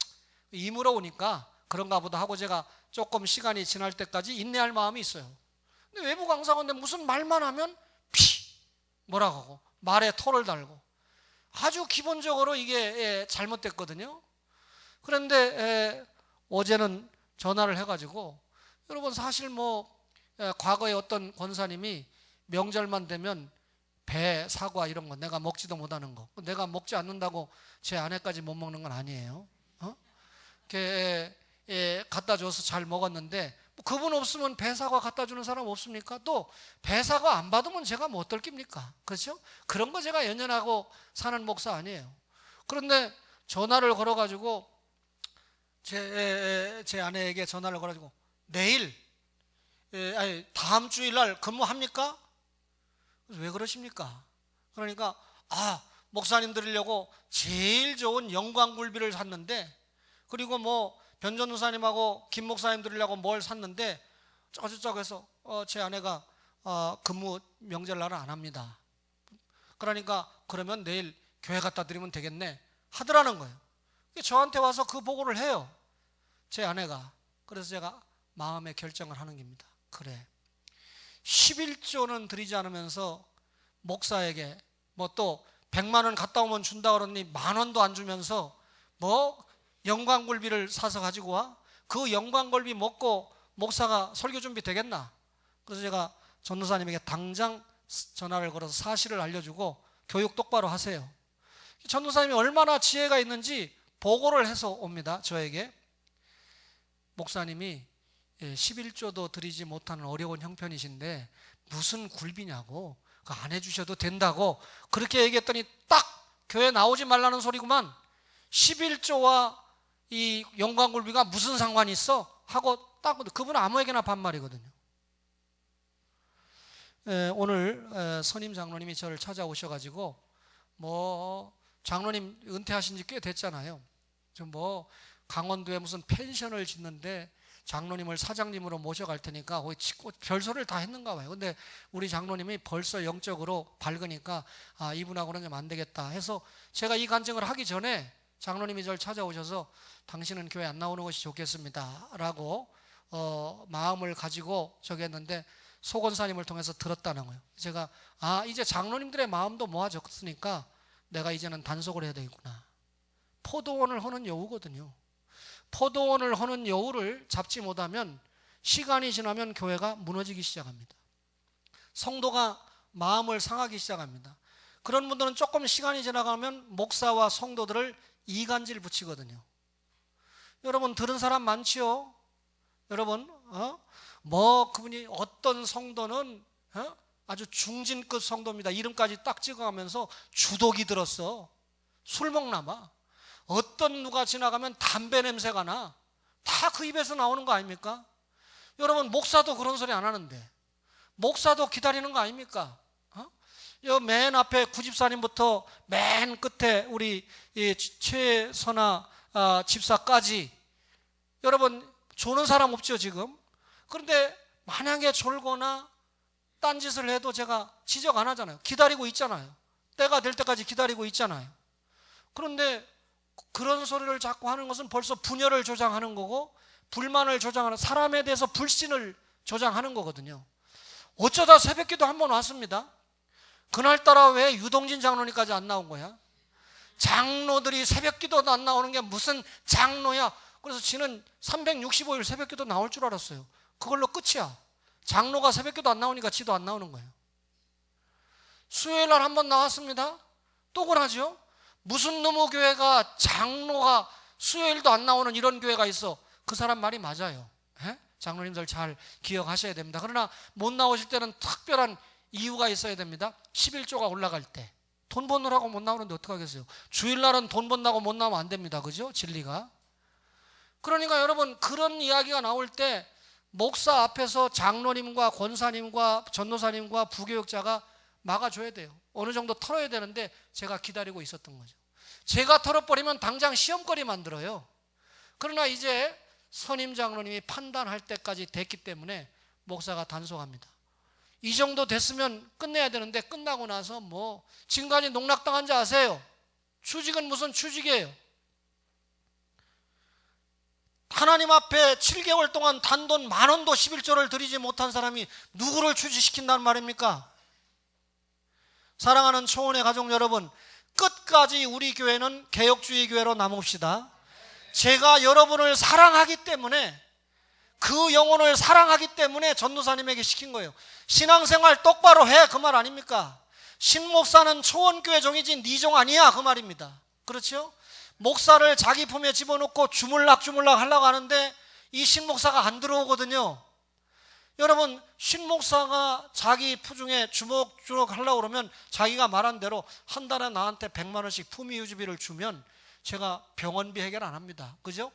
이물어오니까 그런가 보다 하고 제가 조금 시간이 지날 때까지 인내할 마음이 있어요. 근데 외부 강사인데 무슨 말만 하면 뭐라고 하고 말에 토를 달고, 아주 기본적으로 이게 잘못됐거든요. 그런데 어제는 전화를 해가지고, 여러분 사실 과거에 어떤 권사님이 명절만 되면 배, 사과 이런 거 내가 먹지도 못하는 거, 내가 먹지 않는다고 제 아내까지 못 먹는 건 아니에요. 갖다 줘서 잘 먹었는데, 그분 없으면 배, 사과 갖다 주는 사람 없습니까? 또 배, 사과 안 받으면 제가 뭐 어떨 깁니까? 그렇죠? 그런 거 제가 연연하고 사는 목사 아니에요. 그런데 전화를 걸어가지고 제 아내에게 전화를 걸어가지고, 내일 다음 주일날 근무합니까? 왜 그러십니까? 그러니까 목사님 드리려고 제일 좋은 영광굴비를 샀는데, 그리고 변전도사님하고 김 목사님 드리려고 뭘 샀는데 어쩌고 해서 제 아내가 근무 명절날은 안 합니다. 그러니까 그러면 내일 교회 갖다 드리면 되겠네 하더라는 거예요. 저한테 와서 그 보고를 해요, 제 아내가. 그래서 제가 마음의 결정을 하는 겁니다. 그래, 11조는 드리지 않으면서 목사에게 또 100만 원 갔다 오면 준다 그러니 10,000원도 안 주면서 영광굴비를 사서 가지고 와? 그 영광굴비 먹고 목사가 설교 준비 되겠나? 그래서 제가 전도사님에게 당장 전화를 걸어서 사실을 알려주고, 교육 똑바로 하세요. 전도사님이 얼마나 지혜가 있는지 보고를 해서 옵니다, 저에게. 목사님이 11조도 드리지 못하는 어려운 형편이신데 무슨 굴비냐고, 그거 안 해주셔도 된다고 그렇게 얘기했더니 딱 교회 나오지 말라는 소리구만. 11조와 이 영광굴비가 무슨 상관이 있어? 하고 딱, 그분은 아무에게나 반말이거든요. 오늘 선임 장로님이 저를 찾아오셔가지고, 장로님 은퇴하신 지 꽤 됐잖아요. 강원도에 무슨 펜션을 짓는데 장로님을 사장님으로 모셔갈 테니까 별소리를 다 했는가 봐요. 근데 우리 장로님이 벌써 영적으로 밝으니까 이분하고는 좀 안 되겠다 해서, 제가 이 간증을 하기 전에 장로님이 저를 찾아오셔서 당신은 교회 안 나오는 것이 좋겠습니다 라고 마음을 가지고 저기 했는데, 소권사님을 통해서 들었다는 거예요. 제가 이제 장로님들의 마음도 모아졌으니까 내가 이제는 단속을 해야 되겠구나. 포도원을 허는 여우거든요. 포도원을 허는 여우를 잡지 못하면 시간이 지나면 교회가 무너지기 시작합니다. 성도가 마음을 상하기 시작합니다. 그런 분들은 조금 시간이 지나가면 목사와 성도들을 이간질 붙이거든요. 여러분 들은 사람 많지요? 여러분 그분이 어떤 성도는 아주 중진급 성도입니다. 이름까지 딱 찍어가면서 주독이 들었어. 술 먹나 봐. 어떤 누가 지나가면 담배 냄새가 나. 다 그 입에서 나오는 거 아닙니까? 여러분 목사도 그런 소리 안 하는데 목사도 기다리는 거 아닙니까? 맨 앞에 구집사님부터 맨 끝에 우리 최선아 집사까지 여러분 조는 사람 없죠 지금? 그런데 만약에 졸거나 딴짓을 해도 제가 지적 안 하잖아요. 기다리고 있잖아요. 때가 될 때까지 기다리고 있잖아요. 그런데 그런 소리를 자꾸 하는 것은 벌써 분열을 조장하는 거고 불만을 조장하는, 사람에 대해서 불신을 조장하는 거거든요. 어쩌다 새벽기도 한 번 왔습니다. 그날따라 왜 유동진 장로님까지 안 나온 거야? 장로들이 새벽기도도 안 나오는 게 무슨 장로야? 그래서 지는 365일 새벽기도 나올 줄 알았어요. 그걸로 끝이야. 장로가 새벽기도 안 나오니까 지도 안 나오는 거예요. 수요일날 한 번 나왔습니다. 또 그러죠. 무슨 놈의 교회가 장로가 수요일도 안 나오는 이런 교회가 있어. 그 사람 말이 맞아요. 에? 장로님들 잘 기억하셔야 됩니다. 그러나 못 나오실 때는 특별한 이유가 있어야 됩니다. 11조가 올라갈 때. 돈 버느라고 못 나오는데 어떡하겠어요. 주일날은 돈 번다고 못 나오면 안 됩니다. 그죠? 진리가. 그러니까 여러분, 그런 이야기가 나올 때 목사 앞에서 장로님과 권사님과 전도사님과 부교육자가 막아줘야 돼요. 어느 정도 털어야 되는데 제가 기다리고 있었던 거죠. 제가 털어버리면 당장 시험거리 만들어요. 그러나 이제 선임 장로님이 판단할 때까지 됐기 때문에 목사가 단속합니다. 이 정도 됐으면 끝내야 되는데 끝나고 나서 뭐 지금까지 농락당한 자 아세요? 추직은 무슨 추직이에요? 하나님 앞에 7개월 동안 단돈 10,000원도 11조를 드리지 못한 사람이 누구를 추직시킨다는 말입니까? 사랑하는 초원의 가족 여러분, 끝까지 우리 교회는 개혁주의 교회로 남읍시다. 제가 여러분을 사랑하기 때문에, 그 영혼을 사랑하기 때문에 전도사님에게 시킨 거예요. 신앙생활 똑바로 해, 그 말 아닙니까? 신목사는 초원교회 종이지 네 종 아니야, 그 말입니다. 그렇죠? 목사를 자기 품에 집어넣고 주물락주물락 하려고 하는데 이 신목사가 안 들어오거든요. 여러분, 신목사가 자기 푸중에 주먹주먹 하려고 그러면 자기가 말한 대로 한 달에 나한테 100만 원씩 품위유지비를 주면 제가 병원비 해결 안 합니다. 그죠?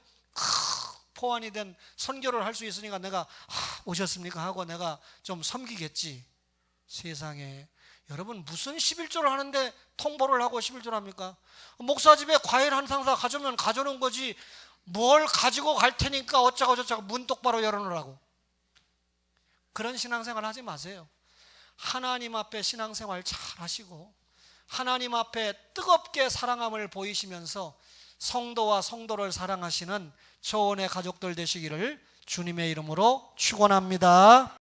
포환이 된 선교를 할 수 있으니까 내가 오셨습니까 하고 내가 좀 섬기겠지. 세상에, 여러분, 무슨 11조를 하는데 통보를 하고 11조를 합니까? 목사 집에 과일 한 상자 가져오면 가져오는 거지 뭘 가지고 갈 테니까 어쩌고 저쩌고 문 똑바로 열어놓으라고. 그런 신앙생활 하지 마세요. 하나님 앞에 신앙생활 잘 하시고 하나님 앞에 뜨겁게 사랑함을 보이시면서 성도와 성도를 사랑하시는 초원의 가족들 되시기를 주님의 이름으로 축원합니다.